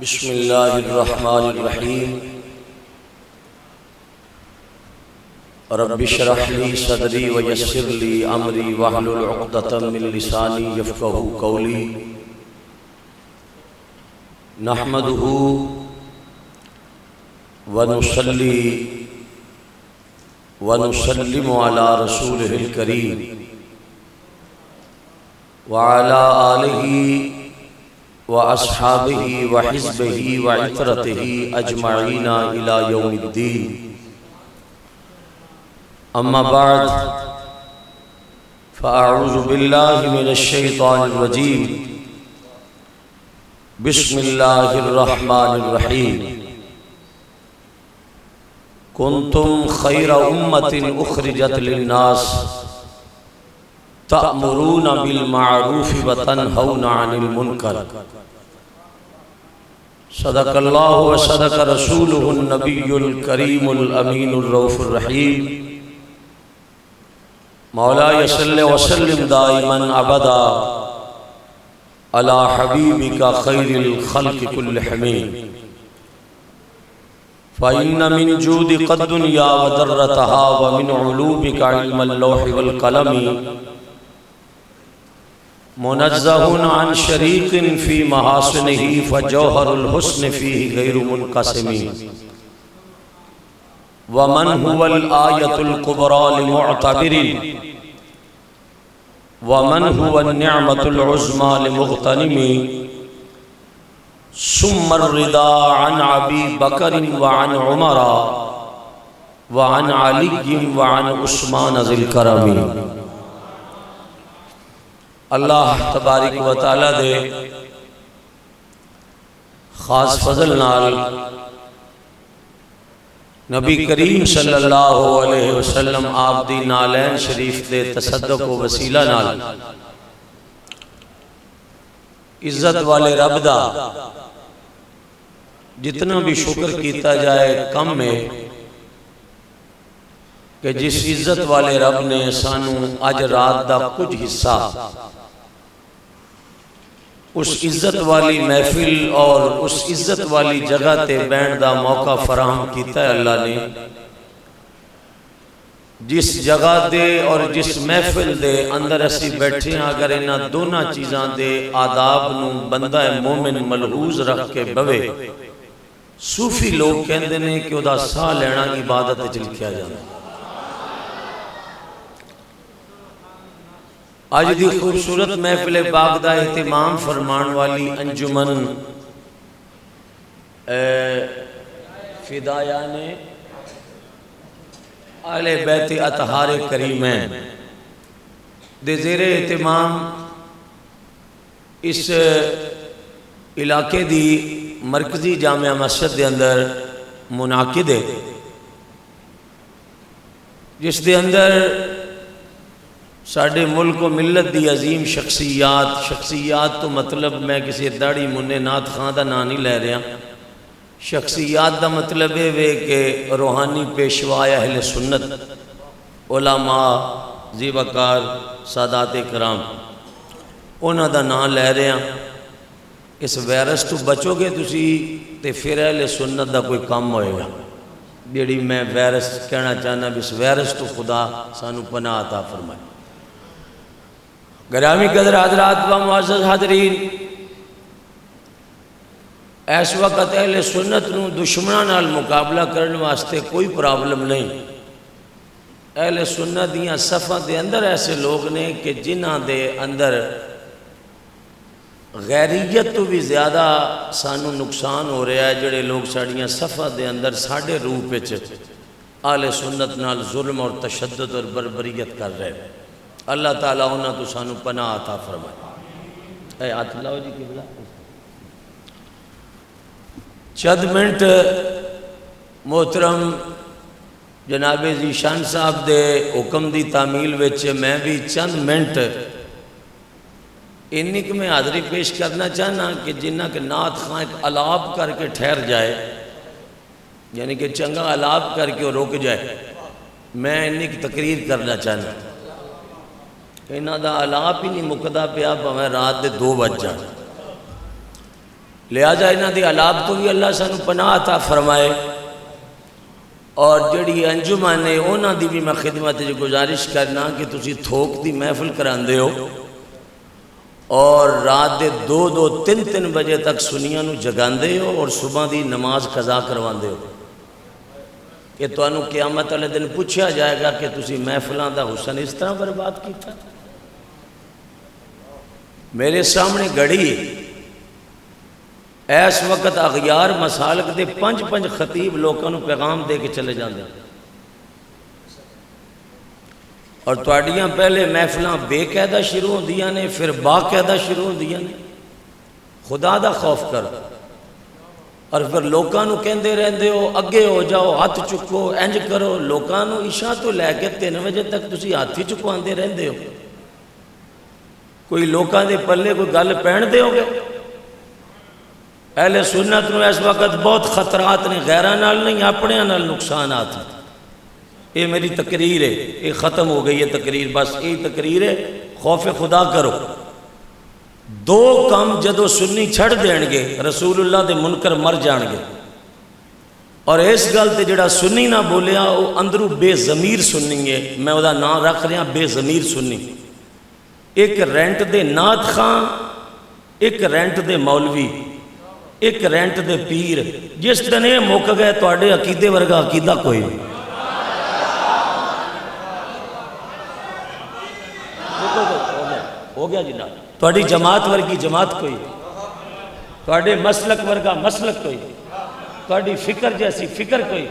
بسم اللہ الرحمن الرحیم رب اشرح لی صدری ویسر لی امری واحلل عقدۃ من لسانی یفقهوا قولی نحمده ونصلی ونسلم علی رسولہ الکریم وعلی آلہ وَأَصْحَابِهِ وَحِزْبِهِ وَعِتْرَتِهِ أَجْمَعِينَ إِلَى يَوْمِ الدِّينِ أما بعد فأعوذ بالله من الشيطان الرجيم بسم الله الرحمن الرحيم كنتم خير أمة أخرجت للناس تأمرون بالمعروف وتنهون عن المنکر صدق اللہ وصدق رسولہ النبی الکریم الامین الرؤوف الرحیم مولاي صل وسلم دائما ابدا علی حبیبک خیر الخلق كلهم فإن من جودك الدنيا وضرتها ومن علومك علم اللوح والقلم منزہ عن شریک فی محاسنہ فجوہر الحسن فیہ غیر منقسم ومن هو الآیۃ الکبریٰ لمعتبر ومن هو النعمة العظمیٰ لمغتنم ثم الرضا عن ابی بکر وعن عمر وعن علی وعن عثمان ذی الکرم اللہ تبارک و تعالیٰ دے خاص فضل نال نبی کریم صلی اللہ علیہ وسلم آپ دی نالین شریف دے تصدق و وسیلہ نال عزت والے رب دا جتنا بھی شکر کیتا جائے کم ہے کہ جس عزت والے رب نے سانو اج رات دا کچھ حصہ اس عزت والی محفل اور اس عزت والی جگہ تے بین دا موقع فراہم کیتا ہے اللہ نے جس جگہ دے اور جس محفل دے اندر اسی بیٹھے ہیں اگر انہاں دونوں چیزاں دے آداب نو بندہ مومن ملحوظ رکھ کے بوے صوفی لوگ کہندے نے کہ او دا ساہ لینا عبادت چل کیا جانا آج دی خوبصورت محفل پاک دا اہتمام فرمان والی انجمن فدایان اہل بیت اطہار کریمین دے زیر اہتمام اس علاقے دی مرکزی جامعہ مسجد دے اندر منعقد ہے جس دے اندر ساڑھے ملک و ملت دی عظیم شخصیات تو مطلب میں کسی داڑھی منہ نات خان دا نا نہیں لے رہا شخصیات دا مطلب ہے کہ روحانی پیشوا اہل سنت علماء زیبکار سادات کرام انہاں دا نا لے رہا اس وائرس تو بچو گے تسی تے پھر اہل سنت دا کوئی کام ہوئے گا جیڑی میں وائرس کہنا چاہنا بھی اس وائرس تو خدا سانو پناہ عطا فرمائے گرامی قدر حضرات و معزز حاضرین اس وقت اہل سنت نو دشمنان نال مقابلہ کرنے واسطے کوئی پرابلم نہیں اہل سنت دیاں صفحہ دے اندر ایسے لوگ نے کہ جنہاں دے اندر غیریت تو بھی زیادہ سانو نقصان ہو رہا ہے جڑے لوگ ساڑیاں صفحہ دے اندر ساڑھے روح پہ اہل سنت نال ظلم اور تشدد اور بربریت کر رہے ہیں اللہ تعالیٰ انہاں تو سانو پناہ عطا فرمائے اے آت اللہ جی کی بلا چند منٹ محترم جناب ذیشان صاحب دے حکم دی تعمیل وچ میں بھی چند منٹ انہی کہ میں حاضری پیش کرنا چاہنا کہ جنہ کے نعت خواہ ایک علاپ کر کے ٹھہر جائے یعنی کہ چنگا علاپ کر کے رک جائے میں انہی کی تقریر کرنا چاہنا انہاں دا علاپ ہی نہیں مقدہ پہ آپ ہمیں رات دے 2 بج جائیں لہذا انہاں دی حالات تو بھی اللہ سانو پناہ عطا فرمائے، اور جڑی انجمن ہے انہاں دی بھی میں خدمت جو گزارش کرنا کہ تسی تھوک دی محفل کراندے ہو اور رات دے 2-2 بجے تک سنیاں نو جگاندے ہو اور صبح دی نماز قضا کرواندے ہو، کہ تو انہوں قیامت والے دن پوچھا جائے گا کہ تسی محفلان دا حسن اس طرح برباد کیتا۔ میرے سامنے گھڑی ایس وقت اغیار مسالک دے 5 خطیب لوگوں نے پیغام دے کے چلے جاندے، اور تواڈیاں پہلے محفلاں بے قاعدہ شروع ہوندیاں نے، پھر باقاعدہ شروع ہوندیاں نے۔ خدا دا خوف کرو، اور پھر لوگوں نے کہندے رہندے ہو اگے ہو جاؤ، ہاتھ چکو، انج کرو۔ لوگوں نے عشاء تو لے کے 3 بجے تک تسی ہاتھ ہی چکواندے رہندے ہو، کوئی لوگوں دے پلے کوئی گل پہن دے ہو گے؟ اہل سنت نو اس وقت بہت خطرات نے، غیران نال نہیں اپنے نال نقصانات ہیں۔ یہ میری تقریر ہے، یہ ختم ہو گئی ہے تقریر، بس یہ تقریر ہے۔ خوف خدا کرو۔ 2 کام جدو سنی چھڑ دین گے رسول اللہ دے منکر مر جان گے، اور اس گل تے جڑا سنی نہ بولیا وہ اندروں بے ضمیر سنی ہے، میں وہ دا نام رکھ رہا بے ضمیر سنی۔ ایک رینٹ دے نعت خان، ایک رینٹ دے مولوی، ایک رینٹ دے پیر، جس دن یہ موقع گئے تو آڑے عقیدے ورگا عقیدہ کوئی نہیں۔ ہو گیا جناب، تو آڑی جماعت ورگی جماعت کوئی، تو آڑے مسلک ورگا مسلک کوئی، تو آڑی فکر جیسی فکر کوئی۔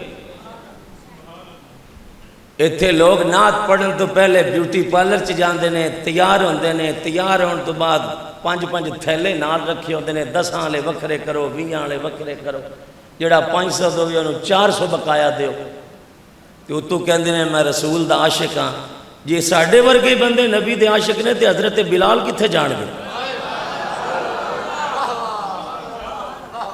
ایتھے لوگ نعت پڑھن تو پہلے بیوٹی پارلر چ جاندے نے، تیار ہوندے نے، تیار ہون تو بعد 5 تھیلے نال رکھے ہوندے نے، 10 والے وکھرے کرو، 20 والے وکھرے کرو، جڑا 500 دو بھی انہوں 400 بقایا دیو، تو تو کہندے نے میں رسول دا عاشق ہاں۔ جی ساڑھے ورگے بندے نبی دے عاشق نے تے حضرت بلال کتھے جان گے؟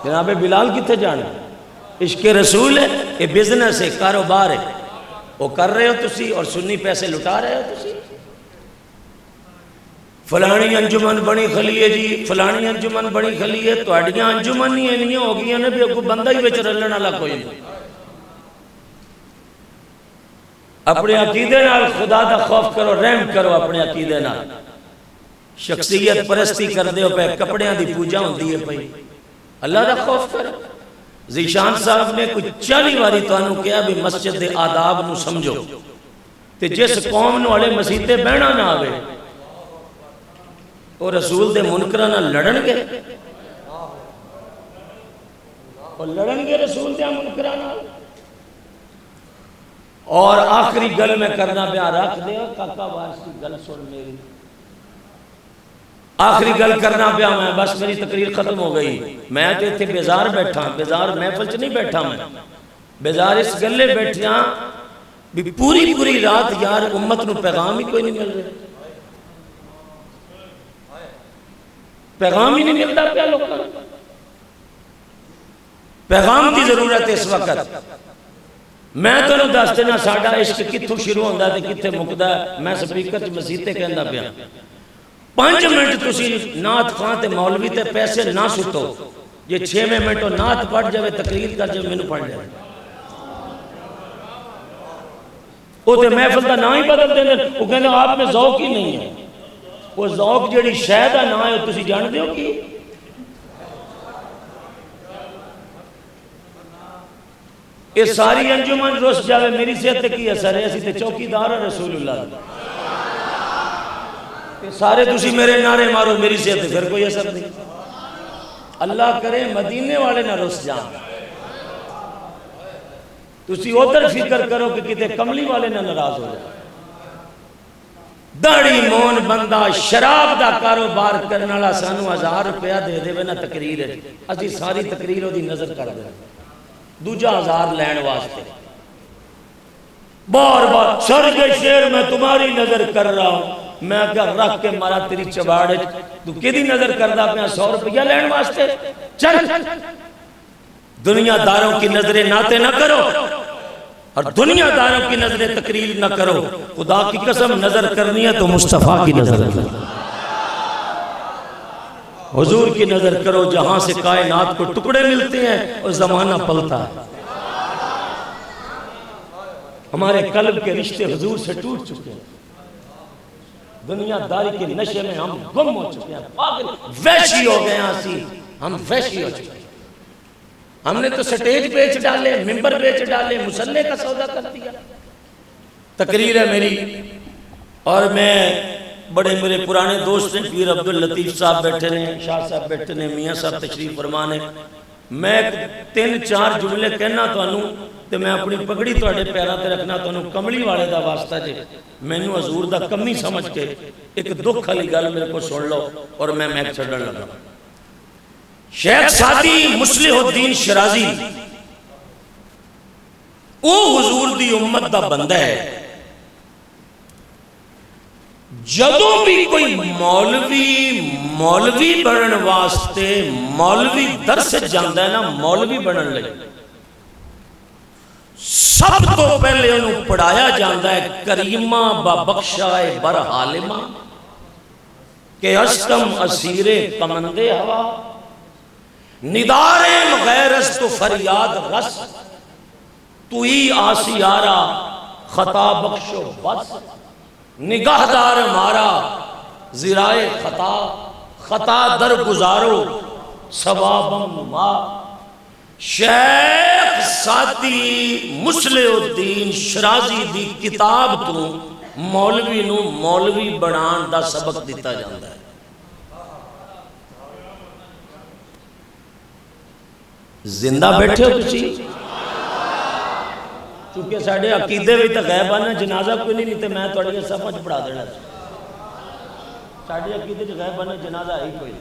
جناب بلال کتھے جان گے؟ عشق رسول ہے، یہ بزنس ہے، کاروبار ہے، وہ کر رہے ہو تسی اور سنی پیسے لٹا رہے ہو تسی۔ فلانی انجمن بنی کھلی ہے جی، فلانی انجمن بنی کھلی ہے، تو اڈیاں انجمن نہیں ہو گئی ہیں بھی کوئی بندہ ہی بچ رلن والا کوئی نہیں۔ اپنے عقیدے نال خدا دا خوف کرو، رحم کرو اپنے عقیدے نال۔ شخصیت پرستی کر دے ہو پہ، کپڑیاں دی پوجا ہوندی ہے پئی، اللہ دا خوف کرو۔ ذیشان صاحب نے کچھ 40 باری تو انہوں کیا بھی مسجد دے آداب نو سمجھو، تے جس قوم نو والے مسیحے بہنا نہ آوے اور رسول دے منکرانہ لڑن گے، اور لڑن گے رسول دے منکرانہ۔ اور آخری گل میں کرنا پیا، رکھ دے کاکا وارث کی گل سن میری، آخری گل کرنا پیا میں، بس میری تقریر ختم ہو گئی۔ میں تو اتنے بیزار بیٹھا، بیزار محفل چ نہیں بیٹھا، میں بیزار اس گلے بیٹھیا بھی پوری رات یار امت نو پیغام ہی کوئی نہیں مل رہا، پیغام ہی نہیں ملتا پیا لوگوں کو۔ پیغام کی ضرورت ہے اس وقت۔ میں تو نہیں دس دینا ساڑھا عشق کتھوں شروع ہوندہ ہے کتھے مکدہ ہے، میں سپیکر چ مسیحے کہندہ پیا 5 منٹ تسی نعت خان تے مولوی تے پیسے نہ سٹو، یہ 6 منٹوں نعت پڑھ جاوے تقریر کر جاوے میں نے پڑھ جائے، وہ تے محفل دا نہ ہی بدل دینے، وہ کہنے آپ میں ذوق ہی نہیں ہے۔ وہ ذوق جڑی شہدہ نہ ہے تسی جان دیو کی؟ یہ ساری انجمن روس جاوے میری صحت کی اثر ہے، اسی تے چوکی دار رسول اللہ، یہ سارے تسی میرے نعرے مارو میری صحت پھر کوئی اثر نہیں۔ اللہ کرے مدینے والے نہ روس جان، تسی ادھر فکر کرو کہ کتے کملی والے نہ ناراض ہو جائے۔ داڑی مون بندہ شراب دا کاروبار کرنے والا سانو 1000 روپیہ دے دے نہ تقریر ہے، اسی ساری تقریر دی نظر کر دے، دوجہ 1000 لین واسطے بار بار سرگ شیر میں تمہاری نظر کر رہا ہوں، میں اگر رکھ کے مارا تیری چباڑے تو کدی نظر کردہ پہ 100 روپیہ لین واسطے؟ چل دنیا داروں کی نظریں ناتے نہ کرو، اور دنیا داروں کی نظریں تقریر نہ کرو، خدا کی قسم نظر کرنی ہے تو مصطفیٰ کی نظر کرو۔ حضور کی نظر کرو، جہاں سے کائنات کو ٹکڑے ملتے ہیں اور زمانہ پلتا ہے۔ ہمارے قلب کے رشتے حضور سے ٹوٹ چکے ہیں، دنیا داری کے نشے میں ہم گم ہو چکے ہیں، پاگل وحشی ہو گئے ہیں، ہم وحشی ہو چکے ہیں۔ ہم نے تو سٹیج بیچ ڈالے، ممبر بیچ ڈالے، مصلی کا سودا کر دیا۔ تقریر ہے میری، اور میں بڑے میرے پرانے دوست ہیں، پیر عبداللطیف صاحب بیٹھے ہیں، شاہ صاحب بیٹھے ہیں، میاں صاحب تشریف فرما ہیں۔ میں 3-4 جملے کہنا تو انہوں تے میں اپنی پگڑی تو اڑے پیرا تے رکھنا تو انہوں کملی والے دا واسطہ جے، میں نے حضور دا کمی سمجھ کے ایک دکھ علی گل میرے کو سن لو اور میں میک چھڑن لگا۔ شیخ سعدی مصلح الدین شرازی او حضور دی امت دا بندہ ہے۔ جدوں بھی کوئی مولوی بنن واسطے مولوی درس جاندہ ہے نا، مولوی بنن لگے سب تو پہلے انہوں پڑھایا جاندہ ہے کریمہ ببخشائے برحالمہ کہ اشتم اسیر کمندے ہوا، ندار غیرست تو فریاد رس، تو ہی آسیارہ خطا بخشو بس، نگاہدار مارا زرائے خطا، خطا در گزارو ثوابم ما۔ شیخ سعدی مصلح الدین شرازی دی کتاب تو مولوی نو مولوی بنان دا سبق دیتا جاندہ ہے۔ زندہ بیٹھے ہو تسی، چونکہ ساڑھے عقیدے بھی تا غیبانہ جنازہ کوئی نہیں تے میں توڑی یہ سمجھ پڑھا دینا، ساڑھے عقیدے جو غیبانہ جنازہ ہی کوئی۔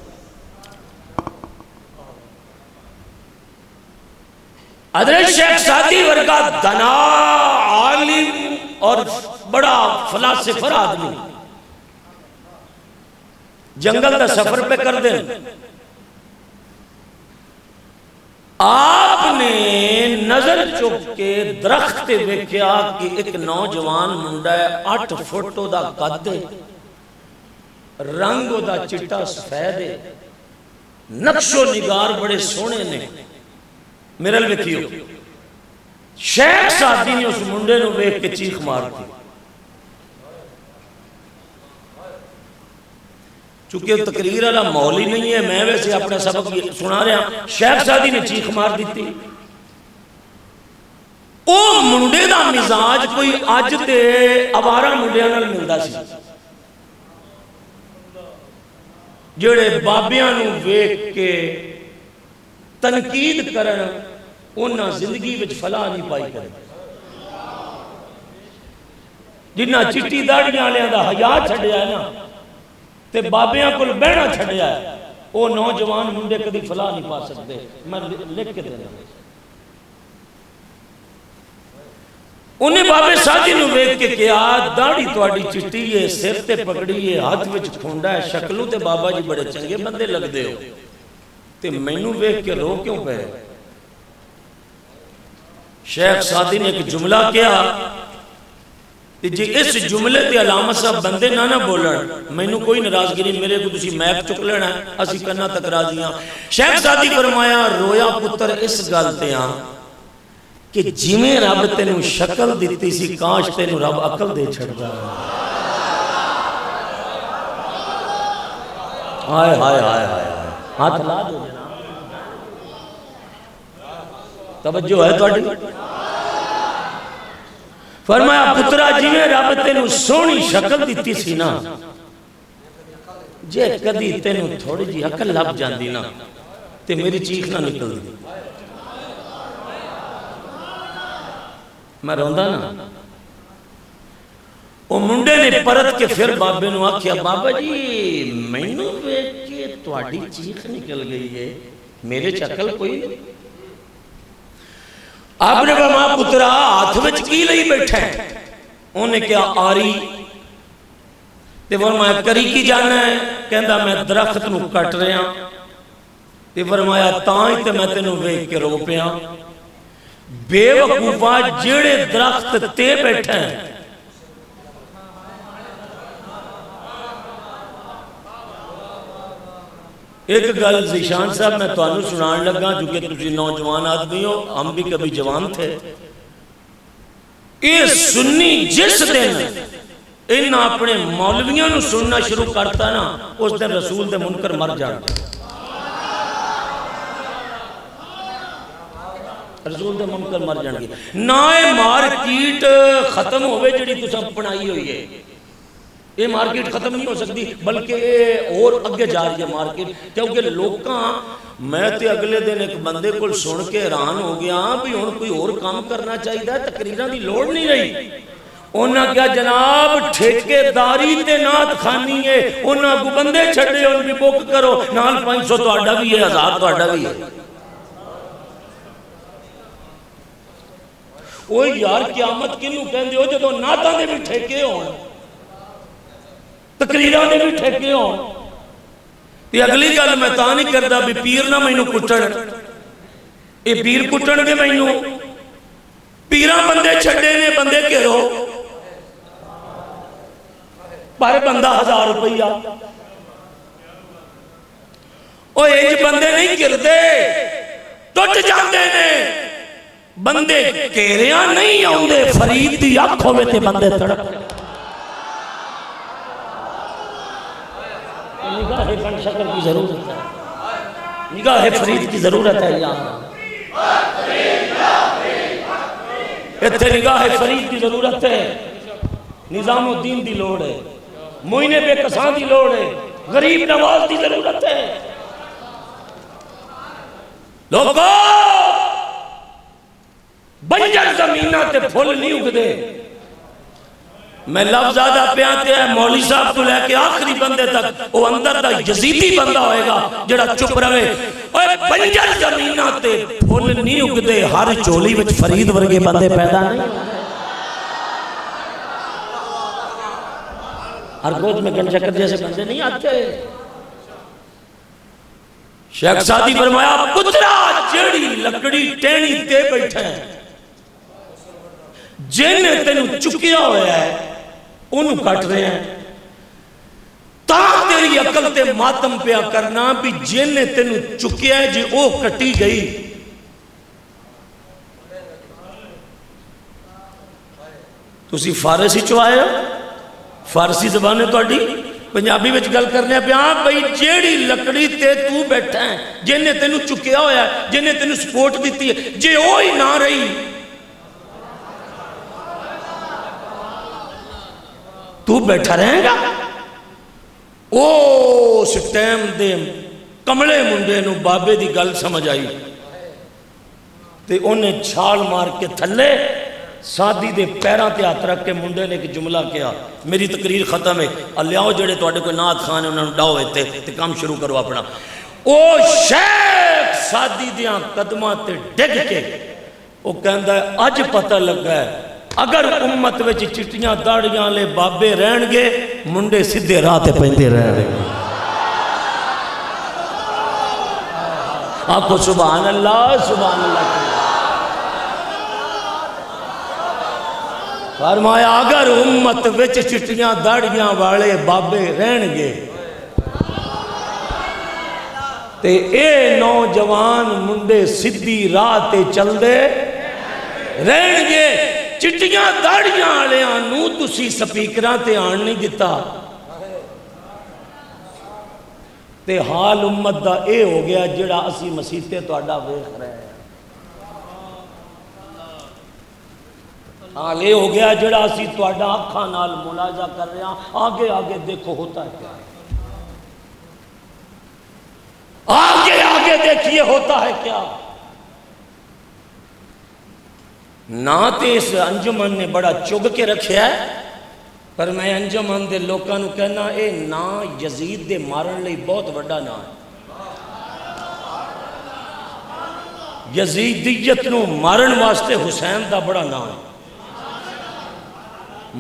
حضرت شیخ سعدی ورگا دنا عالم اور بڑا فلاسفر آدمی جنگل دا سفر پہ کر دیں، آپ نے نظر چک کے درخت ویکھیا کہ ایک نوجوان منڈا ہے، 8 فٹو دا قد ہے، رنگ دا چٹا سفید ہے، نقش و نگار بڑے سونے نے، میرل ویکھیو۔ شیخ سعدی نے اس منڈے نو ویکھ کے چیخ مار دی، چونکہ تقریر والا مول ہی نہیں ہے، میں ویسے اپنا سبق سنا رہا ہوں، شیخ سعدی نے چیخ مار دیتی۔ او منڈے دا مزاج کوئی اج تے آوارہ منڈیاں نال ملدا سی، جڑے بابیاں نو ویکھ کے تنقید کرن، انہاں زندگی وچ فلاح نہیں پائی کرن، جنہ چٹی داڑیاں والےاں دا حیا چھڈیا ہے نا تے بابیاں کول بہنا چھڈیا ہے، او نوجوان منڈے کدی فلاح نہیں پا سکتے۔ میں لکھ کے دینا، انہیں بابے سعدی نو ویکھ کے کیا داڑھی تواڈی چٹی ہے، سر تے پگڑی ہے، ہاتھ وچ کھونڈا ہے، شکلوں تے بابا جی بڑے چنگے بندے لگ دے ہو، تے مینوں ویکھ کے رو کیوں پے؟ شیخ سعدی نے ایک جملہ کیا، جی اس جملے تے علامت صاحب بندے نہ بولن، مینوں کوئی ناراضگی نہیں، میرے کو تسی میک چک لینا ہے، اسی کرنا تک راضیاں۔ شیخ سعدی فرمایا رویا پتر اس گل تے ہاں کہ جویں رب تینوں شکل دیتی سی، کاش تینوں رب عقل دے چھڑدا۔ ہائے ہائے ہائے ہائے، ہاتھ لا دو جناب، توجہ ہے تواڈی؟ فرمایا پترا جویں رب تینوں سونی شکل دیتی سی نا، جے کدی تینوں تھوڑی جی عقل لب جاندی نا تے میری چیخ نہ نکل دی، میں روندا نا۔ او منڈے نے پرت کے پھر بابے نو آکھیا بابا جی مینوں ویکھ کے تواڈی چیخ نکل گئی ہے، میرے چ عقل کوئی نہیں۔ آپ نے فرمایا پترا ہاتھ وچ کی لئی بیٹھا ہے؟ انہیں کیا آری؟ تے فرمایا کری کی جانا ہے؟ کہندا میں درخت نو کٹ رہا۔ تے فرمایا تاں ہی تے میں تینوں ویکھ کے رو پیا، بے وقوفا جڑے درخت تے بیٹھا ہے ایک گل ذیشان صاحب میں تانوں سنان لگا چونکہ تسی نوجوان آدمی ہو، ہم بھی کبھی جوان تھے. یہ سنی جس دن ان اپنے مولویوں نو سننا شروع کرتا نا اس دن رسول دے منکر مر جاتے. رسول دے منکر مر جان گے. نہ مارکیٹ ختم ہوئے جڑی تساں بنائی ہوئی ہے، یہ مارکیٹ ختم نہیں ہو سکتی بلکہ اور اگے جا رہی ہے مارکیٹ. کیونکہ لوکاں میں تے اگلے دن ایک بندے کو سن کے حیران ہو گیا بھی ہن کوئی اور کام کرنا چاہیے، تقریراں دی لوڑ نہیں رہی. انہاں کیا جناب ٹھیکے داری تے نعت خانی ہے، انہاں کو بندے چھڑے ان بھی بک کرو، نال 500 تہاڈا بھی ہے، 1000 تہاڈا بھی ہے. اوہ یار قیامت کنوں کہندے ہو جدوں نعتاں دے بھی ٹھیکے ہون، تقریراں دے بھی ٹھیکے ہون. تے اگلی گل میں تاں نہیں کردا بھی پیر نہ مینوں کٹن، اے پیر کٹن گے مینوں، پیراں بندے چھڑے نے، بندے گھرو پر بندہ 1000 روپیہ. او ایج بندے نہیں گردے ٹوٹ جاندے نے، بندے گھیریاں نہیں آؤندے. فرید دی اکھ ہوئے تے بندے تڑپ. نگاہ بن شکر کی ضرورت ہے، نگاہ فرید کی ضرورت ہے. اتھے نگاہ فرید کی ضرورت ہے. نظام الدین دی لوڑ ہے، معین بے کساں دی لوڑ ہے، غریب نواز دی ضرورت ہے. لوگو بنجر زمینہ تے پھول نہیں اگدے. میں لفظ آدھا پیانتے ہیں مولی صاحب تو لے کے آخری بندے تک وہ اندر دا یزیدی بندہ ہوئے گا جڑا چپ روے. اوہ بنجر زمینہ تے پھول نہیں اگدے، ہر چولی وچ فرید ورگے بندے پیدا نہیں. ہر گود میں گن شکر جیسے بندے نہیں آتے. شیخ سادی فرمایا پترا جیڑی لکڑی ٹینی تے بیٹھا ہے، جن تینوں چکیا ہویا ہے انہوں کٹ رہے ہیں. تاں تیری عقل تے ماتم پیا کرنا بھی جن تینوں چکیا ہے جی او کٹی گئی. تسی فارسی چوائے ہو، فارسی زبان ہے توڑی، پنجابی وچ گل کرنے پیاں بھئی جیڑی لکڑی تے تو بیٹھا ہے جن نے تینوں چکیا ہویا ہے، جن نے تینوں سپورٹ دیتی ہے، جے اوہی نہ رہی تو بیٹھا رہیں گا. او سٹیم دے کملے منڈے نو بابے دی گل سمجھ آئی تے انہیں چھال مار کے تھلے سادی دے پیران تے ہاتھ رکھ کے منڈے نے ایک جملہ کیا. میری تقریر ختم ہے، اللہ جڑے توڑے کوئی نعت خان ہے انہوں نے ڈاؤ ہوئے تے کام شروع کرو اپنا. او شیخ سادی دیاں قدمہ تے ڈگ کے وہ کہندہ ہے آج پتہ لگا ہے اگر امت وچ چٹیاں داڑیاں لے بابے رہن گے منڈے سدھے راہ تے پہندے رہن گے. آنکھو سبحان اللہ سبحان اللہ. فرمایا اگر امت وچ چٹیاں داڑیاں والے بابے رہن گے تے اے نوجوان منڈے سدھی راہ تے چل دے رہن گے. چٹیاں داڑیاں آلیاں نو تسی سپیکراں تے آن نہیں دیتا تے حال امت دا اے ہو گیا جڑا اسی مسیحتے تو اڈا ویخ رہے ہیں. حال اے ہو گیا جڑا اسی تو اڈا آنکھاں نال ملاحظہ کر رہے ہیں. آگے آگے دیکھو ہوتا ہے کیا، آگے آگے دیکھیے ہوتا ہے کیا. نہ تے اس انجمن نے بڑا چگ کے رکھیا ہے، پر میں انجمن دے لوکاں نو کہنا اے نا یزید دے مارن لئی بہت وڈا نا ہے. یزیدیت نو مارن واسطے حسین دا بڑا نا ہے،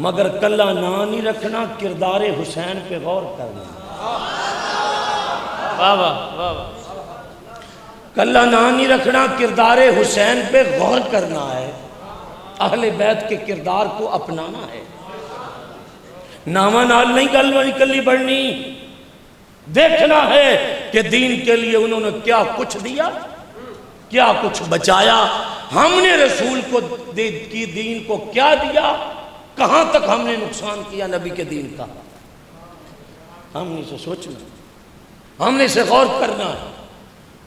مگر کلا نا نہیں رکھنا، کردار حسین پہ غور کرنا. کلا نا نہیں رکھنا، کردار حسین پہ غور کرنا ہے. اہل بیت کے کردار کو اپنانا ہے. نامہ نال نہیں گل نکلنی پڑنی، دیکھنا ہے کہ دین کے لیے انہوں نے کیا کچھ دیا، کیا کچھ بچایا، ہم نے رسول کو کی دین کو کیا دیا، کہاں تک ہم نے نقصان کیا نبی کے دین کا۔ ہم نے اسے سوچنا، ہم نے اسے غور کرنا ہے،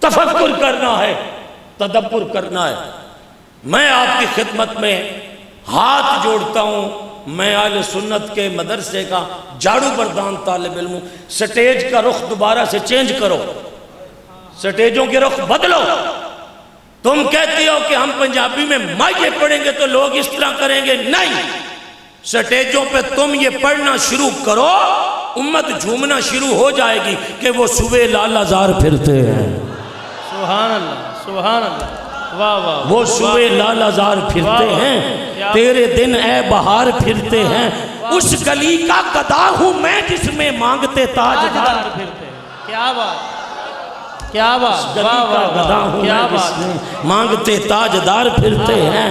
تفکر کرنا ہے، تدبر کرنا ہے۔ میں آپ کی خدمت میں ہاتھ جوڑتا ہوں، میں اہل سنت کے مدرسے کا جھاڑو بردان طالب علم ہوں۔ سٹیج کا رخ دوبارہ سے چینج کرو، سٹیجوں کے رخ بدلو۔ تم کہتی ہو کہ ہم پنجابی میں مائے پڑھیں گے تو لوگ اس طرح کریں گے، نہیں، سٹیجوں پہ تم یہ پڑھنا شروع کرو، امت جھومنا شروع ہو جائے گی کہ وہ صبح لالا زار پھرتے ہیں۔ سبحان اللہ، سبحان اللہ، واہ واہ، وہ صبح لالا زار پھرتے ہیں، تیرے دن اے بہار پھرتے ہیں، اس گلی کا گدا ہوں میں جس میں مانگتے تاجدار پھرتے ہیں۔ کیا بات، کیا بات، گلی کا گدا ہوں میں جس میں مانگتے تاجدار پھرتے ہیں۔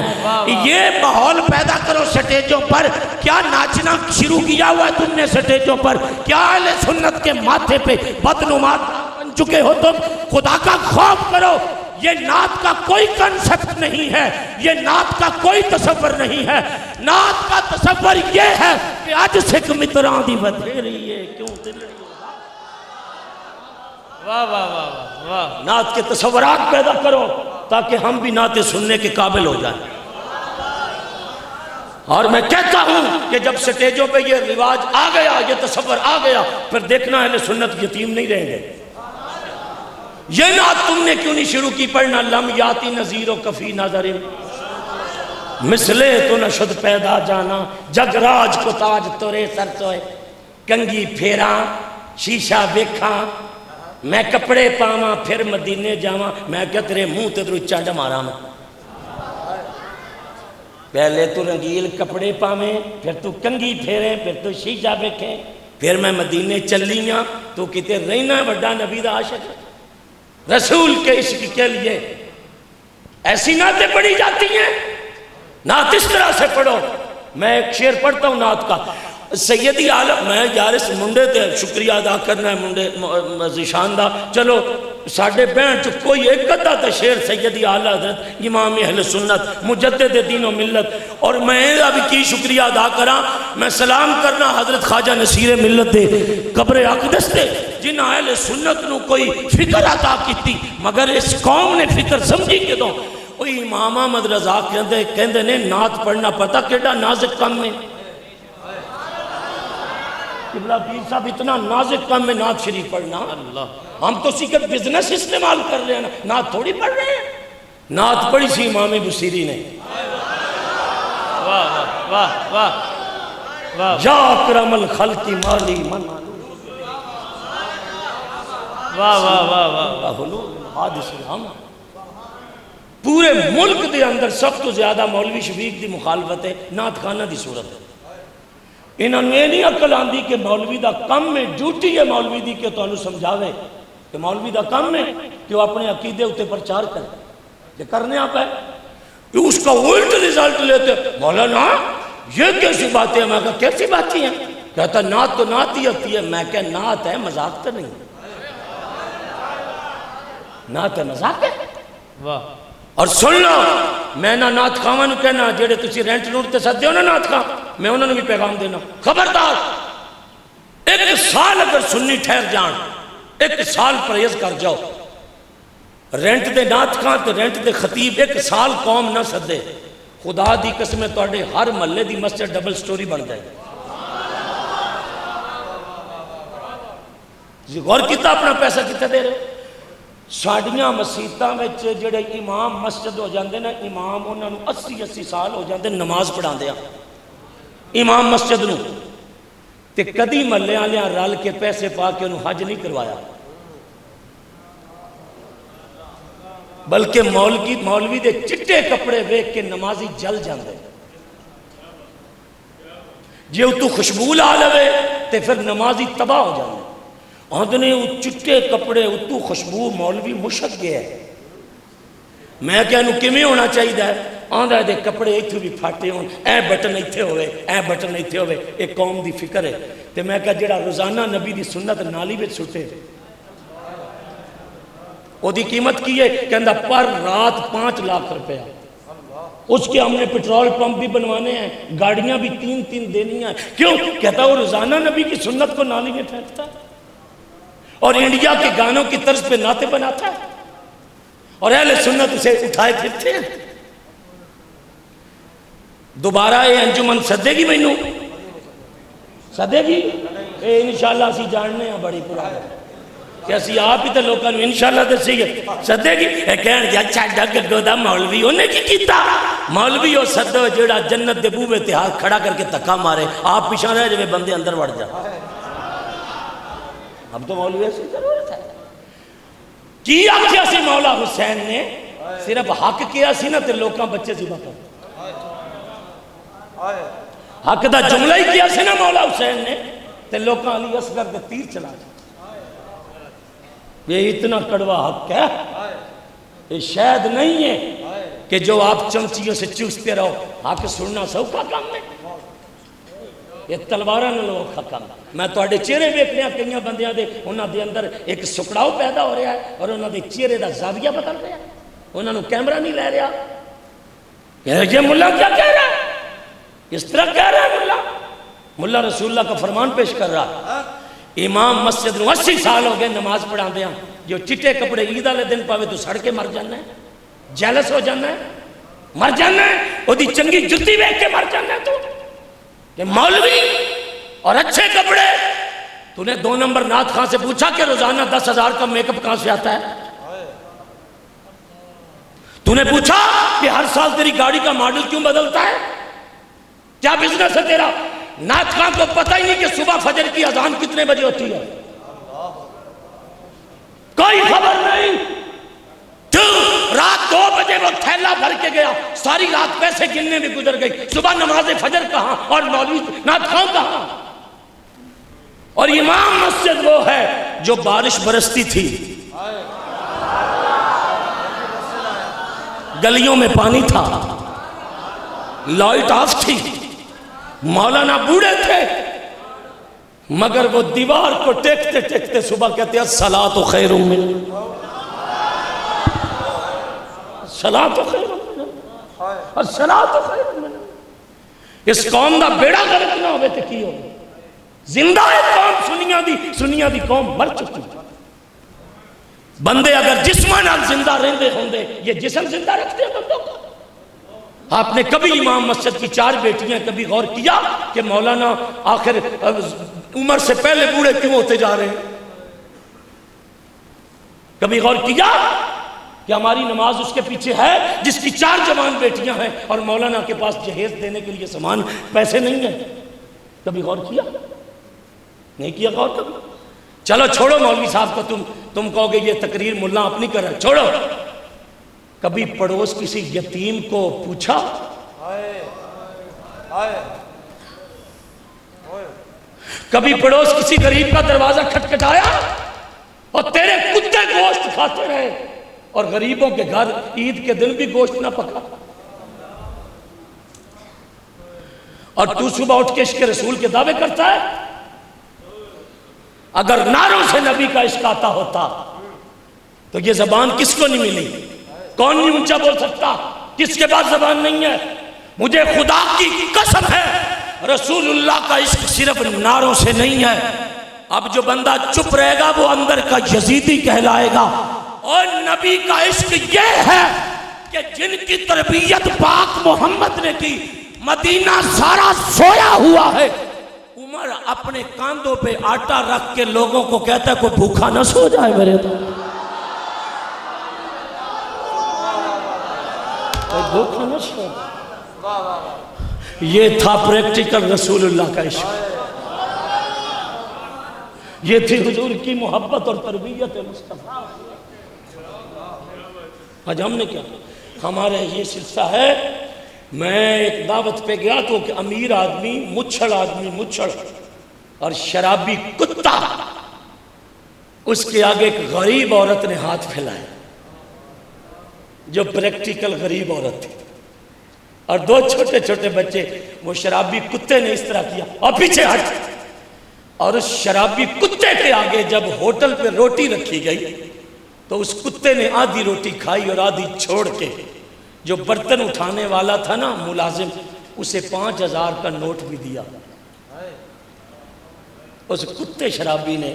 یہ ماحول پیدا کرو سٹیجوں پر۔ کیا ناچنا شروع کیا ہوا ہے تم نے سٹیجوں پر؟ کیا اہل سنت کے ماتھے پہ بدنما بن چکے ہو تم؟ خدا کا خوف کرو۔ یہ نعت کا کوئی کنسپٹ نہیں ہے، یہ نعت کا کوئی تصور نہیں ہے۔ نعت کا تصور یہ ہے کہ آج سکھ متران دی بدھیری ہے کیوں دل رہی ہوگا۔ واہ واہ واہ واہ، نعت کے تصورات پیدا کرو تاکہ ہم بھی نعتیں سننے کے قابل ہو جائیں۔ اور میں کہتا ہوں کہ جب سٹیجوں پہ یہ رواج آ گیا، یہ تصور آ گیا، پھر دیکھنا اہل سنت یتیم نہیں رہیں گے۔ یہ نعت تم نے کیوں نہیں شروع کی پڑھنا؟ لم یاتی نظیر و کفی نظر مثلے تو نہ شد پیدا جانا، جگ راج کو تاج تورے سر سوئے، کنگی پھیراں شیشہ ویکھاں، میں کپڑے پاواں پھر مدینے جاواں۔ میں کیا تیرے منہ تے درو چنڈ ماراں میں؟ پہلے تو رنگیل کپڑے پاویں، پھر تو کنگھی پھیریں، پھر تو شیشہ ویکھیں، پھر میں مدینے چلیاں۔ تو کتے رہنا بڑا نبی دا عاشق، رسول کے عشق کے لیے ایسی نعتیں پڑھی جاتی ہیں۔ نعت اس طرح سے پڑھو۔ میں ایک شعر پڑھتا ہوں نعت کا، سیدی عالم، میں یار اس منڈے تے شکریہ ادا کرنا ہے منڈے ذیشان دا۔ چلو ساڑھے بین چ کوئی ایک قدہ تے شعر سیدی اعلیٰ حضرت امام اہل سنت مجدد دین و ملت، اور میں ابھی کی شکریہ ادا کراں۔ میں سلام کرنا حضرت خواجہ نصیر ملت دے قبر اقدس دے، جن اہل سنت نو کوئی فکر عطا کیتی، مگر اس قوم نے فکر سمجھی کہ دو کوئی امام احمد رضا کہندے نے نعت پڑھنا پتہ کیڑا نازک کام ہے۔ قبلہ پیر صاحب اتنا نازک کام میں نعت شریف پڑھنا، اللہ، ہم تو سیکر بزنس استعمال کر رہے ہیں، نعت تھوڑی پڑھ رہے ہیں۔ نعت پڑھی سی امام بصیری نے، واہ واہ واہ واہ، یا اکرم الخلق مالی من واہ واہ واہ واہ، حادث الہم۔ پورے ملک دے اندر سب تو زیادہ مولوی شفیق دی مخالفت ہے نعت خانہ دی صورت ہے۔ انہوں نے نہیں عقل آندی کہ مولوی دا کم میں ڈیوٹی ہے مولوی دی کہ تو انہوں سمجھاوے کہ مولوی دا کم ہے کہ وہ اپنے عقیدے ہوتے پرچار کرے، یہ کرنے آپ ہے کہ اس کا الٹ رزلٹ لیتے۔ مولانا یہ کیسی باتیں ہیں؟ میں کہا کیسی باتیں ہیں؟ کہتا نعت تو نعت ہی ہوتی ہے۔ میں کہا نعت ہے، مذاق تو نہیں، نعت ہے مذاق ہے۔ واہ، اور سن لو، میں نہ نعت خواہاں نو کہنا جیڑے تسی رینٹ روٹ تے ساتھ دیو نا نعت خواہ، میں انہوں نے بھی پیغام دینا، خبردار ایک سال اگر سنی ٹھہر جان، ایک سال پرہیز کر جاؤ، رینٹ دے نعت خواہ تے رینٹ دے خطیب ایک سال قوم نہ سدے، خدا دی قسمیں تواڈے ہر محلے دی مسجد ڈبل سٹوری بن جائے۔ غور کیتا اپنا پیسہ کتنے دے رہے؟ ساڑیاں مسیطاں میں جڑے امام مسجد ہو جاندے نا، امام انہوں نے 80 سال ہو جاندے نماز پڑھا دیا امام مسجد نو، تے کدی محلے والے رل کے پیسے پا کے انہوں حج نہیں کروایا، بلکہ مولوی دے چٹے کپڑے دیکھ کے نمازی جل جاندے، جے اتو خوشبو لا لوے تے پھر نمازی تباہ ہو جاندے۔ آدھنے چٹے کپڑے اتو خوشبو مولوی مشک گیا ہے۔ میں کہا انہوں کمیں ہونا چاہیے ہے؟ آدھا دے کپڑے ایتھو بھی پھاٹے ہوں، اے بٹن ایتھے ہوئے، اے بٹن ایتھے ہوئے، ایک قوم دی فکر ہے۔ تے میں کہا جڑا روزانہ نبی دی سنت نالی بچ سٹے، وہ دی قیمت کی ہے کہندہ پر رات 5 لاکھ روپیہ. اس کے ہم نے پیٹرول پمپ بھی بنوانے ہیں, گاڑیاں بھی 3 دینی ہیں. کیوں؟ کہتا وہ روزانہ نبی کی سنت کو نالی میں پھینکتا ہے اور انڈیا کے گانوں کی طرز پہ نعتیں بناتا ہے اور اہل سنت اسے اٹھائے پھرتے ہیں. دوبارہ یہ انجمن سدے گی مینوں؟ سدے گی؟ انشاءاللہ اسی جاننے ہیں بڑی پرانے کہ اسی آپ ہی تے لوکاں نوں انشاءاللہ دسی گے سدے گی. کہن گیا اچھا ڈگ گودا مولوی انہیں کی کیتا؟ مولوی وہ سدو جیڑا جنت دے بوے تے ہاتھ کھڑا کر کے تکا مارے, آپ پیچھے رہ جائے بندے اندر وڑ جا. اب تو مولوی ایسی ضرورت ہے. کی آکھیا سی مولا حسین نے صرف حق کیا سی نا تے لوکاں بچے سی بکر حق دا جملہ ہی کیا سی نا مولا حسین نے تے لوکاں علی اصغر دے تیر چلا جائے. یہ اتنا کڑوا حق ہے, یہ شاید نہیں ہے کہ جو آپ چمچیوں سے چوستے رہو. حق سننا سوکھا کام ہے, یہ تلوارہ نہ لوگ کام. میں توڑے چہرے بیکنے ہیں کئیاں بندیاں دے انہاں دے اندر ایک سکڑاؤ پیدا ہو رہا ہے اور انہاں دے چہرے دا زاویہ بدل رہا ہے, انہاں نے کیمرہ نہیں لے رہا. یہ ملا کیا کہہ رہا ہے؟ اس طرح کہہ رہا ہے ملا. ملا رسول اللہ کا فرمان پیش کر رہا. امام مسجد نو 80 سال ہو گئے نماز پڑھا دیا, جو چٹے کپڑے عید والے دن پاوے تو سڑ کے مر جانا ہے, جیلس ہو جانا ہے, مر جانا ہے. وہ دی چنگی جتی بیک کے مر جانا ہے تو کہ مولوی اور اچھے کپڑے. تو نے 2 نمبر نعت خان سے پوچھا کہ روزانہ 10,000 کا میک اپ کہاں سے آتا ہے؟ تو نے پوچھا کہ ہر سال تیری گاڑی کا ماڈل کیوں بدلتا ہے؟ کیا بزنس ہے تیرا؟ نعت خان کو پتہ ہی نہیں کہ صبح فجر کی اذان کتنے بجے ہوتی ہے, کوئی خبر نہیں. رات 2 بجے وہ تھیلا بھر کے گیا, ساری رات پیسے گننے میں گزر گئی. صبح نماز فجر کہاں اور مولوی نعت خان کہاں؟ اور امام مسجد وہ ہے جو بارش برستی تھی, گلیوں میں پانی تھا, لائٹ آف تھی, مولانا بوڑھے تھے, مگر وہ دیوار کو ٹیکتے ٹیکتے صبح کہتے ہیں الصلاۃ خیر من الصلاۃ خیر من الصلاۃ خیر من. اس قوم دا بیڑا غرق نہ ہوئے تے کی ہوئے؟ زندہ ہے قوم, سنیاں دی قوم مر چکی. بندے اگر جسمانہ زندہ رہندے ہوندے, یہ جسم زندہ رکھتے ہیں بندوں کو. آپ نے کبھی امام مسجد کی 4 بیٹیاں کبھی غور کیا کہ مولانا آخر عمر سے پہلے بوڑھے کیوں ہوتے جا رہے ہیں؟ کبھی غور کیا کہ ہماری نماز اس کے پیچھے ہے جس کی 4 جوان بیٹیاں ہیں اور مولانا کے پاس جہیز دینے کے لیے سامان پیسے نہیں ہیں؟ کبھی غور کیا؟ نہیں کیا غور کبھی؟ چلو چھوڑو مولوی صاحب کو, تم کہو گے یہ تقریر ملا اپنی کر رہا, چھوڑو. کبھی پڑوس کسی یتیم کو پوچھا؟ کبھی پڑوس کسی غریب کا دروازہ کھٹکھٹایا اور تیرے کتے گوشت کھاتے رہے اور غریبوں کے گھر عید کے دن بھی گوشت نہ پکا, اور تو صبح اٹھ کے عشق رسول کے دعوے کرتا ہے؟ اگر نعروں سے نبی کا عشق آتا ہوتا تو یہ زبان کس کو نہیں ملی؟ کون نہیں اونچا بول سکتا؟ کس کے پاس زبان نہیں ہے؟ مجھے خدا کی قسم ہے رسول اللہ کا عشق صرف نعروں سے نہیں ہے. اب جو بندہ چپ رہے گا وہ اندر کا یزیدی کہلائے گا. اور نبی کا عشق یہ ہے کہ جن کی تربیت پاک محمد نے کی, مدینہ سارا سویا ہوا ہے. عمر اپنے کاندھوں پہ آٹا رکھ کے لوگوں کو کہتا ہے کوئی بھوکا نہ سو جائے میرے تو, کوئی بھوکا نہ سو. یہ تھا پریکٹیکل رسول اللہ کا عشق, یہ تھی حضور کی محبت اور تربیت مصطفیٰ. آج ہم نے کیا, ہمارے یہ سلسلہ ہے. میں ایک دعوت پہ گیا تو کہ امیر آدمی مچھڑ اور شرابی کتا, اس کے آگے ایک غریب عورت نے ہاتھ پھیلائے جو پریکٹیکل غریب عورت تھی, اور 2 چھوٹے چھوٹے بچے. وہ شرابی کتے نے اس طرح کیا اور پیچھے ہٹ, اور اس شرابی کتے کے آگے جب ہوٹل پہ روٹی رکھی گئی تو اس کتے نے آدھی روٹی کھائی اور آدھی چھوڑ کے جو برتن اٹھانے والا تھا نا ملازم، اسے 5000 کا نوٹ بھی دیا۔ اس کتے شرابی نے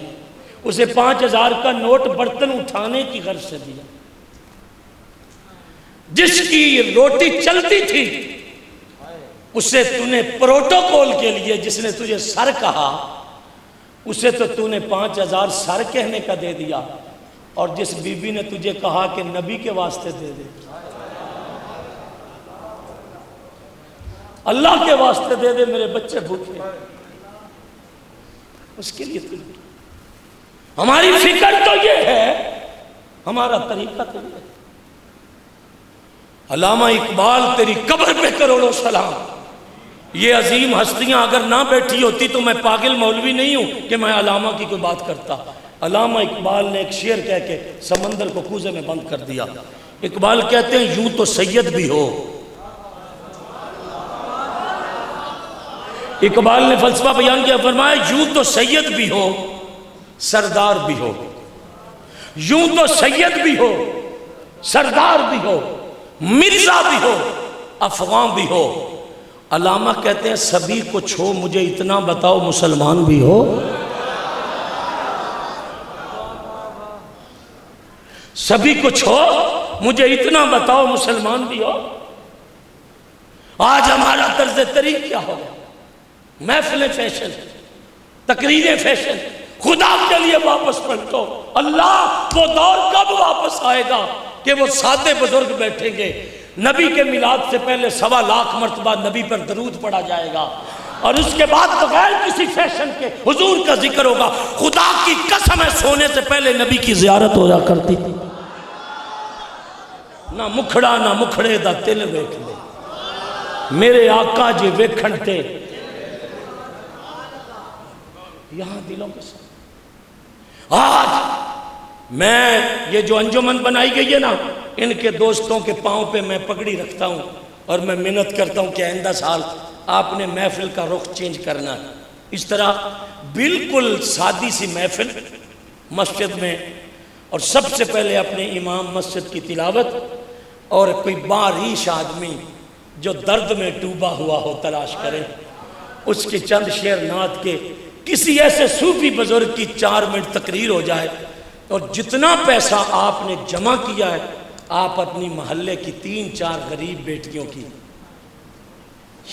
اسے 5000 کا نوٹ برتن اٹھانے کی غرض سے دیا۔ جس کی روٹی چلتی تھی اسے تو نے پروٹوکول کے لیے، جس نے تجھے سر کہا اسے تو نے 5000 سر کہنے کا دے دیا، اور جس بی بی نے تجھے کہا کہ نبی کے واسطے دے دے، اللہ کے واسطے دے دے، میرے بچے بھوکے، اس کے لیے تجھے۔ ہماری فکر تو یہ ہے، ہمارا طریقہ تو یہ ہے۔ علامہ اقبال تیری قبر پہ کروڑوں سلام، یہ عظیم ہستیاں اگر نہ بیٹھی ہوتی تو میں پاگل مولوی نہیں ہوں کہ میں علامہ کی کوئی بات کرتا۔ علامہ اقبال نے ایک شعر کہہ کے سمندر کو کوزے میں بند کر دیا۔ اقبال کہتے ہیں یوں تو سید بھی ہو، اقبال نے فلسفہ بیان کیا، فرمایا یوں تو سید بھی ہو سردار بھی ہو، یوں تو سید بھی ہو سردار بھی ہو، مرزا بھی ہو افغان بھی ہو۔ علامہ کہتے ہیں سبھی کچھ ہو، مجھے اتنا بتاؤ مسلمان بھی ہو۔ سبھی کچھ ہو، مجھے اتنا بتاؤ مسلمان بھی ہو۔ آج ہمارا طرز طریق کیا ہو گیا؟ محفلیں فیشن، تقریریں فیشن۔ خدا کے لیے واپس پلٹو۔ اللہ وہ دور کب واپس آئے گا کہ وہ سادے بزرگ بیٹھیں گے، نبی کے میلاد سے پہلے 1.25 لاکھ مرتبہ نبی پر درود پڑھا جائے گا، اور اس کے بعد بغیر کسی فیشن کے حضور کا ذکر ہوگا۔ خدا کی قسم ہے سونے سے پہلے نبی کی زیارت ہو جا کرتی تھی۔ نہ مکھڑا نہ مکھڑے دا تل ویکھ لے، میرے آقا جی ویکھن تے یہاں دلوں کے ساتھ۔ آج میں یہ جو انجمن بنائی گئی ہے نا، ان کے دوستوں کے پاؤں پہ میں پگڑی رکھتا ہوں اور میں منت کرتا ہوں کہ آئندہ سال آپ نے محفل کا رخ چینج کرنا ہے۔ اس طرح بالکل سادی سی محفل مسجد میں، اور سب سے پہلے اپنے امام مسجد کی تلاوت، اور کوئی باریش آدمی جو درد میں ڈوبا ہوا ہو تلاش کرے، اس کے چند شعر نعت کے کسی ایسے صوفی بزرگ کی 4 منٹ تقریر ہو جائے، اور جتنا پیسہ آپ نے جمع کیا ہے آپ اپنی محلے کی 3-4 غریب بیٹیوں کی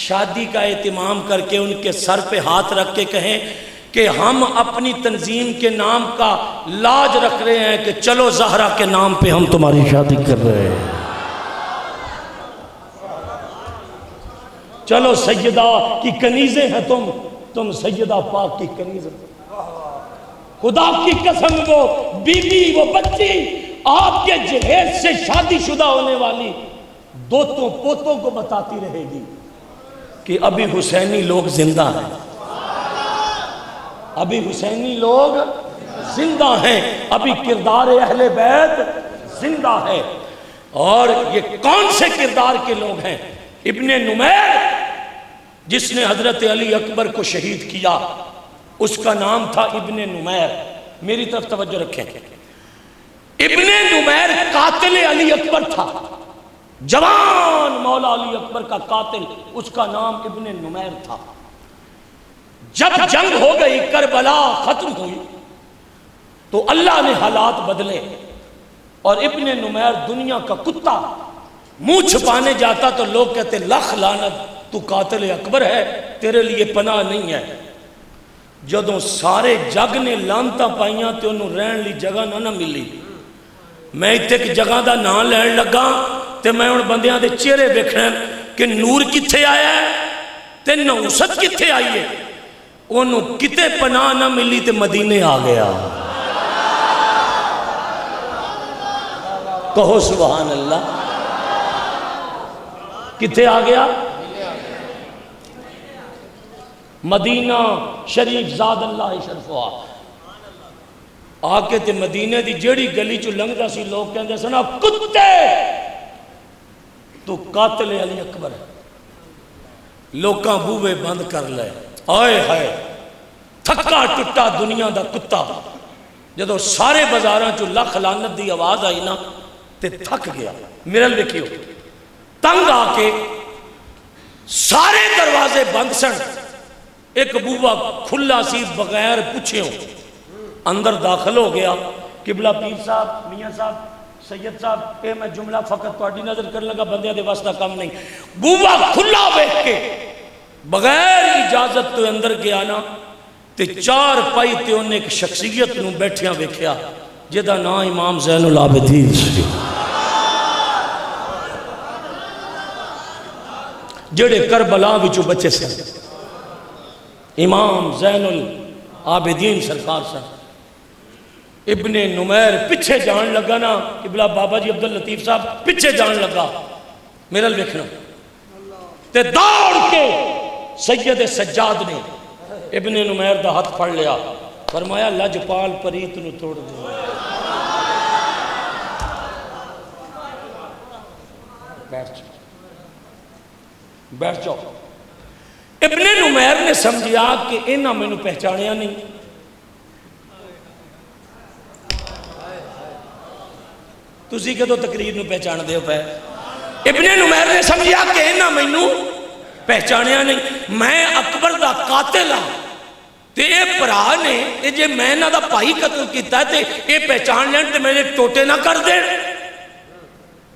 شادی کا اہتمام کر کے ان کے سر پہ ہاتھ رکھ کے کہیں کہ ہم اپنی تنظیم کے نام کا لاج رکھ رہے ہیں کہ چلو زہرا کے نام پہ ہم تمہاری شادی کر رہے ہیں، چلو سیدہ کی کنیزیں ہیں تم سیدہ پاک کی کنیزیں۔ خدا کی قسم وہ بی بی، وہ بچی آپ کے جہیز سے شادی شدہ ہونے والی دوتوں پوتوں کو بتاتی رہے گی کہ ابھی حسینی لوگ زندہ ہیں، ابھی حسینی لوگ زندہ ہیں، ابھی کردار اہل بیت زندہ ہے۔ اور یہ کون سے کردار کے لوگ ہیں؟ ابن نمیر جس نے حضرت علی اکبر کو شہید کیا، اس کا نام تھا ابن نمیر۔ میری طرف توجہ رکھیں، ابن نمیر قاتل علی اکبر تھا، جوان مولا علی اکبر کا قاتل، اس کا نام ابن نمیر تھا۔ جب جنگ ہو گئی، کربلا ختم ہوئی، تو اللہ نے حالات بدلے، اور ابن نمیر دنیا کا کتا منہ چھپانے جاتا تو لوگ کہتے لکھ لعنت، تو قاتل اکبر ہے، تیرے لیے پناہ نہیں ہے۔ جدوں سارے جگ نے لانتا پائیاں تے انہوں رہن لی جگہ نہ ملی۔ میں اتنے ایک جگہ دا نام لین لگا تے میں ان بندیاں دے چہرے دیکھنا کہ نور کتھے آیا ہے تے نوست کتھے آئی ہے، انہوں کتے پناہ نہ ملی تے مدینے آ گیا۔ کہو سبحان اللہ، کتھے آ گیا؟ مدینہ شریف زاد اللہ شرفوا۔ آ کے تے مدینے دی جیڑی گلی چو لنگدا سی لوگ کہندے سنا کتے تو قاتل علی اکبر ہے۔ لوکاں بوے بند کر لے، آئے ہائے تھکا ٹٹا دنیا دا کتا جدو سارے بازاراں چو لکھ لعنت دی آواز آئی نا تے تھک گیا. میرے لکھیو تنگ آ کے سارے دروازے بند سن، ایک بوبا کھلا سی بغیر پوچھیوں اندر داخل ہو گیا. قبلہ پیر صاحب، میاں صاحب، سید صاحب، اے میں جملہ فقط تہاڈی نظر کرنے لگا، بندے دے واسطہ کم نہیں. بوبا کھلا ویکھ کے بغیر اجازت تو اندر گیا نا تے چار پائی تے انہیں ایک شخصیت نو بیٹھیاں ویکھیا جدا نا امام زین العابدین سی، جڑے کربلا وچوں بچے سن. امام زین العابدین سرکار سن. ابن نمیر پیچھے جان لگا نا، قبلہ بابا جی عبداللطیف صاحب پیچھے جان لگا، میرا لکھنا تے دوڑ کے سید سجاد نے ابن نمیر دا ہاتھ پھڑ لیا، فرمایا لجپال پریت نو توڑ دے. بیٹھ جاؤ. ابن نمیر نے سمجھیا کہ انہاں میں نو پہچانیا نہیں. تسی کہ تو تقریر نو پہچان دے ہو پہ. ابن نمیر نے سمجھیا کہ انہاں میں نو پہچانیا نہیں، میں اکبر دا قاتل ہاں تے اے پرا نے اے جے میں نہ دا پائی قتل کیتا ہے تے اے پہچان لین تے میرے ٹوٹے نہ کر دے.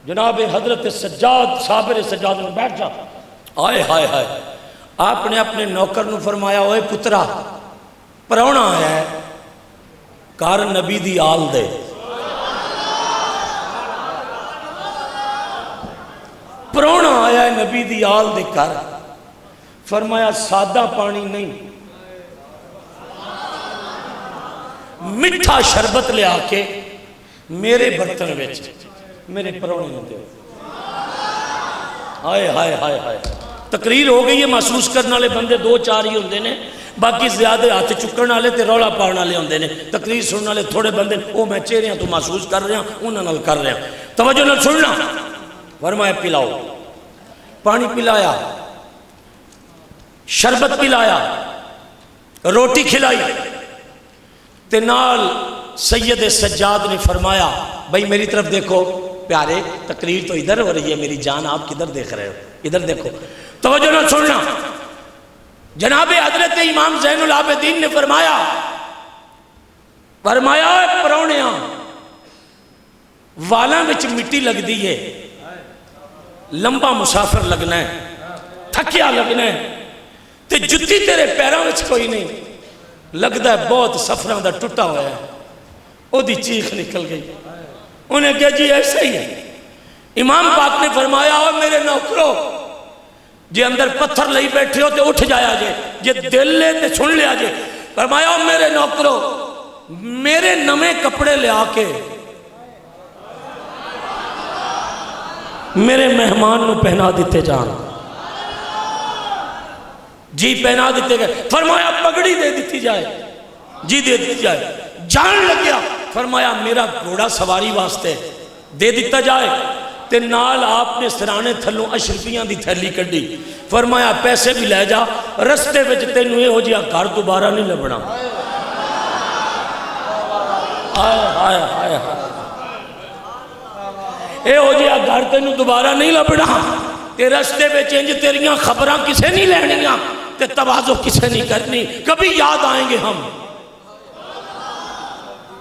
جناب حضرت سجاد صابر سجاد نے بیٹھ جا. آئے ہائے ہائے. آپ نے اپنے نوکر نو فرمایا اوے پترا پرونا آیا ہے کار نبی دی آل دے. پرونا آیا ہے نبی دی آل دے کر. فرمایا سادہ پانی نہیں، مٹھا شربت لے آکے میرے برتن ویچ میرے پرونے نہ دے. آئے ہائے ہائے ہائے. تقریر ہو گئی ہے، محسوس کرنے والے بندے دو چار ہی ہوندے نے، باقی زیادہ ہاتھ چکن والے تے رولا پاؤن والے ہوندے نے. تقریر سننے والے تھوڑے بندے وہ میں چہرے تو محسوس کر رہا ہوں، انہاں نال کر رہا ہوں. توجہ نال سننا. فرمایا پلاؤ. پانی پلایا، شربت پلایا، روٹی کھلائی تے نال سید سجاد نے فرمایا بھائی میری طرف دیکھو پیارے، تقریر تو ادھر ہو رہی ہے، میری جان آپ کدھر دیکھ رہے ہو؟ ادھر دیکھو. توجہ نہ سننا. جناب حضرت امام زین العابدین نے فرمایا پرونیاں والاں وچ مٹی لگ دی ہے، لمبا مسافر لگنا ہے، تھکیا لگنا ہے تے جتی تیرے پیراں وچ کوئی نہیں، لگدا ہے بہت سفراں دا ٹوٹا ہوا ہے. او دی چیخ نکل گئی. انہیں کہا جی ایسا ہی ہے. امام پاک نے فرمایا او میرے نوکرو جے اندر پتھر لئی بیٹھے ہو تے اٹھ جایا جے، جے دل لے تے سن لیا جے. فرمایا او میرے نوکرو میرے نمے کپڑے لے آکے میرے مہمان نو پہنا دیتے جان. جی پہنا دیتے گئے. فرمایا پگڑی دے دیتی جائے، جی دے دیتی جائے. جان لگیا. فرمایا میرا گھوڑا سواری واسطے دے دیتا جائے تے نال آپ نے سرانے تھلوں اشرفیاں دی تھیلی کڈی. فرمایا پیسے بھی لے جا، رستے وچ تینوں یہ ہو جیا گھر دوبارہ نہیں لبنا. آئے آئے آئے آئے. اے ہو جیا گھر تینوں دوبارہ نہیں لبنا تے رستے وچ انج تیریاں خبراں کسے نہیں لینیاں تے تواضع کسے نہیں کرنی. کبھی یاد آئیں گے ہم،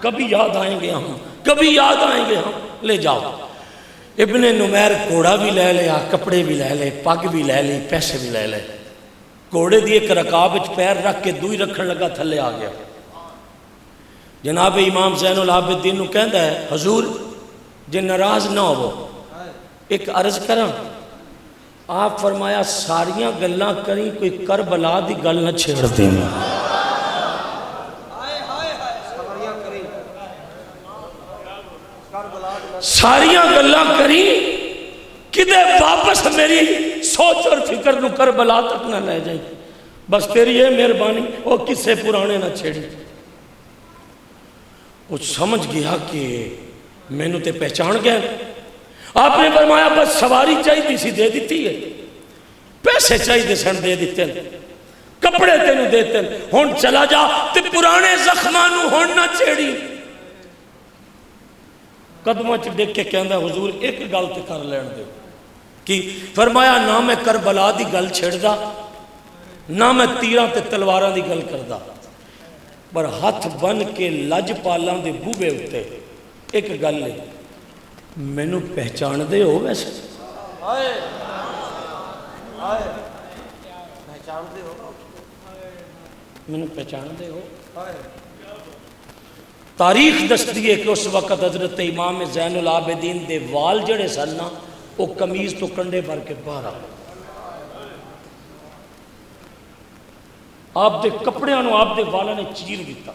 کبھی یاد آئیں گے ہم، کبھی یاد آئیں گے ہم. لے جاؤ. ابن نمیر گھوڑا بھی لے لیا، کپڑے بھی لے لے، پگ بھی لے لی، پیسے بھی لے لے. گھوڑے دی ایک رکاب وچ پیر رکھ کے دوئی رکھن لگا، تھلے آ گیا. جناب امام زین العابدین نو کہندا ہے حضور جے ناراض نہ ہو ایک عرض کراں. آپ فرمایا ساریاں گلاں کریں، کوئی کربلا دی گل نہ چھیڑ دیں. ساریاں گلاں کری کدے واپس میری سوچ اور فکر نو کربلا تک نہ لے جائیں. بس تیری یہ مہربانی، وہ کسے پرانے نہ چھیڑی. وہ سمجھ گیا کہ میں نے تے پہچان گیا. آپ نے فرمایا بس سواری چاہیے سی دے دیتی ہے، پیسے چاہیے سن دے دیتے ہیں، کپڑے تینوں دیتے ہیں، ہون چلا جا تے پرانے زخمانوں ہون نہ چھیڑی. قدموں چ ڈگ کے کہندا حضور ایک گل تے کر لین دو کی؟ فرمایا نہ میں کربلا دی گل چھڑدا نہ میں تیراں تے تلواراں دی گل کردا، پر ہاتھ بن کے لج پالاں دے بوبے اتے ایک گل ہے، مینوں پہچان دے ہو ویسے؟ مینوں پہچان دے ہو؟ تاریخ دستی ہے کہ اس وقت حضرت امام زین العابدین دے وال جڑے سن نا وہ قمیض تو کنڈے بھر کے باہر آ گئے، آپ دے کپڑیاں نو آپ دے والا نے چیر دیتا۔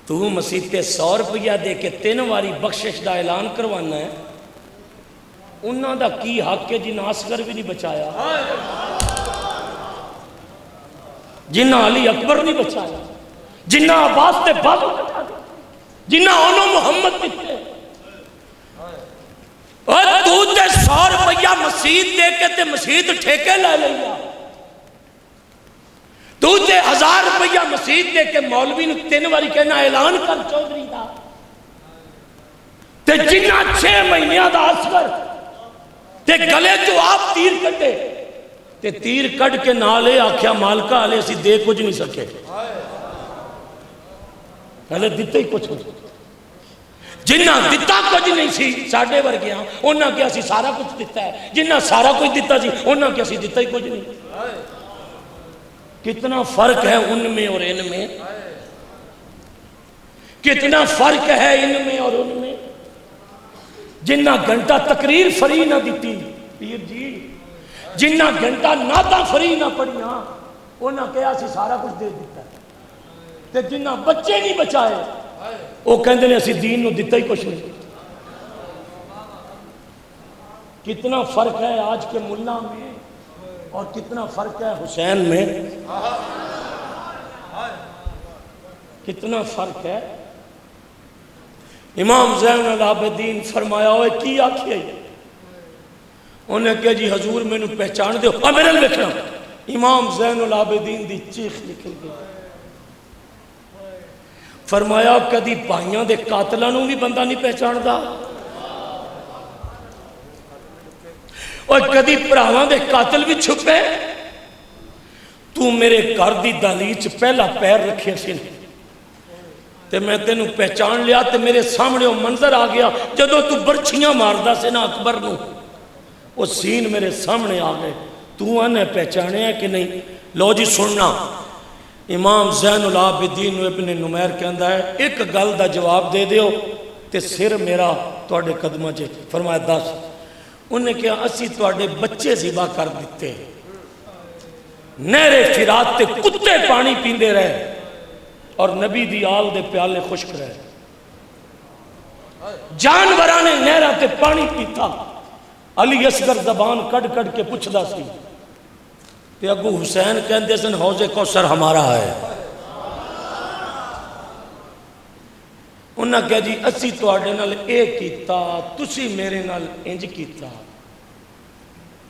تو مسیح تے 100 روپیہ دے کے 3 واری بخشش دا اعلان کروانا ہے، انہاں دا کی حق ہے جنہاں اصغر بھی نہیں بچایا، جنہاں علی اکبر نہیں بچایا، جنہاں عباس تے بازو کٹا دیا، جنہاں انہوں محمد دیتے، اور تو تے 100 روپیہ مسجد دے کے تے مسجد ٹھیکے لے لیا، تو تے 1000 روپیہ مسجد دے کے مولوی نے 3 واری کہنا اعلان کر چودھری دا، تے جنہاں 6 مہینیاں دا اصغر تے گلے جو آپ تیر کٹے تے تیر کٹ کے نالے آکھیا مالکہ علیہ سی دے کچھ نہیں سکے، پہلے دیتے ہی کچھ نہیں، جنہاں دیتا کچھ نہیں سی ساڑھے ورگیاں انہاں کیا سی سارا کچھ دیتا ہے، جنہاں سارا کچھ دیتا سی انہاں کیا سی دیتا ہی کچھ نہیں۔ کتنا فرق ہے ان میں اور ان میں، کتنا فرق ہے ان میں اور ان میں۔ جنہ گھنٹہ تقریر فری نہ دیتی پیر جی، جنہ گھنٹہ نعتاں فری نہ پڑھیاں انہاں کیا سی سارا کچھ دے دیتا ہے، تے جنہ بچے نہیں بچائے وہ کہندے نے اسی دین نو دیتا ہی کچھ نہیں۔ کتنا فرق ہے آج کے ملا میں اور کتنا فرق ہے حسین میں، کتنا فرق ہے۔ امام زین العابدین فرمایا ہوئے کی آکھیا ہے، انہیں کہا جی حضور میں نے پہچان دے ہو، میرے لئے لکھنا، امام زین العابدین دی چیخ نکل گئی، فرمایا کدی بھائیاں دے قاتلانوں بھی بندہ نہیں پہچان دا، اور کدی پراواں دے قاتل بھی چھپے، تو میرے گھر دی دہلیز پہلا پیر رکھے سی تے میں تینوں پہچان لیا تے میرے سامنے وہ منظر آ گیا جدو تو برچھیاں ماردہ سے نا اکبر نو، وہ سین میرے سامنے آ گئے، تو انہیں پہچانے ہیں کہ نہیں؟ لو جی سننا، امام زین العابدین ابن نمیر کہندا ہے ایک گل دا جواب دے دیو تے سر میرا تواڈے قدماں چ، فرمایا دس، انہیں کہا اسی تواڈے بچے ذبح کر دیتے، نہر فرات تے کتے پانی پیندے رہے اور نبی دی آل دے پیالے خشک رہے، جانورانے نہراں تے پانی پیتا، علی اصغر زبان کڑ کڑ کے پوچھدا سی تے اگو حسین کہندے سن حوض کوثر ہمارا ہے، انہاں کہا جی اسی تواڈے نال اے کیتا تسی میرے نال انج کیتا،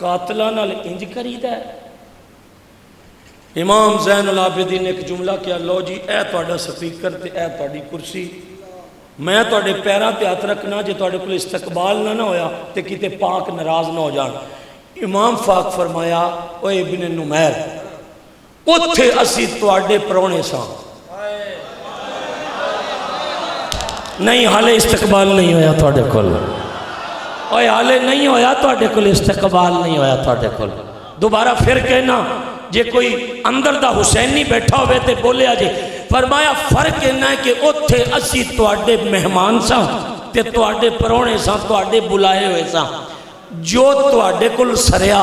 قاتلہ نال انج کریدا ہے۔ امام زین العابدین ایک جملہ کیا، لو جی اے تواڈا سپیکر تے اے تواڈی کرسی، میں تواڈے پیراں تے ہاتھ رکھنا جے تواڈے کول استقبال نہ ہویا تے کیتے پاک ناراض نہ ہو جان۔ امام پاک فرمایا اوے ابن نمیر اوتھے اسی تواڈے پرونے ساں، نہیں حالے استقبال نہیں ہویا تواڈے کول، اوے حالے نہیں ہویا تواڈے کول استقبال نہیں ہویا تواڈے کول، دوبارہ پھر کہنا جے کوئی اندر دا حسینی بیٹھا ہوئے تے بولیا جے، فرمایا فرق کہنا ہے کہ اوتھے اسی تواڈے مہمان ساں تے تواڈے پرونے ساں، تواڈے بلائے ہوئے ساں، جو تواڈے کل سریا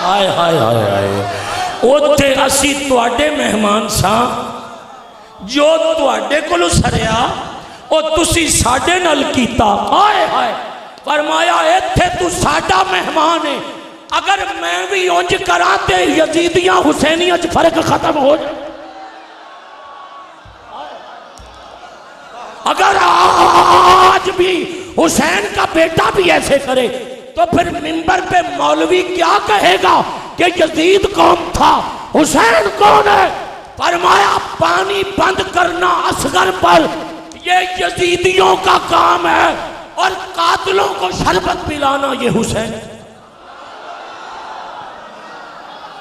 ہائے ہائے ہائے ہائے اوتھے اسی تواڈے مہمان ساں، جو تواڈے کل سریا او تسی ساڈے نال کیتا، ہائے ہائے فرمایا ایتھے تو ساڈا مہمان ہے، اگر میں بھی اونج کراتے یزیدیاں حسینیاں چ فرق ختم ہو جائے، اگر آج بھی حسین کا بیٹا بھی ایسے کرے تو پھر منبر پہ مولوی کیا کہے گا کہ یزید کون تھا، حسین کون ہے؟ فرمایا پانی بند کرنا اصغر پر یہ یزیدیوں کا کام ہے اور قاتلوں کو شربت پلانا یہ حسین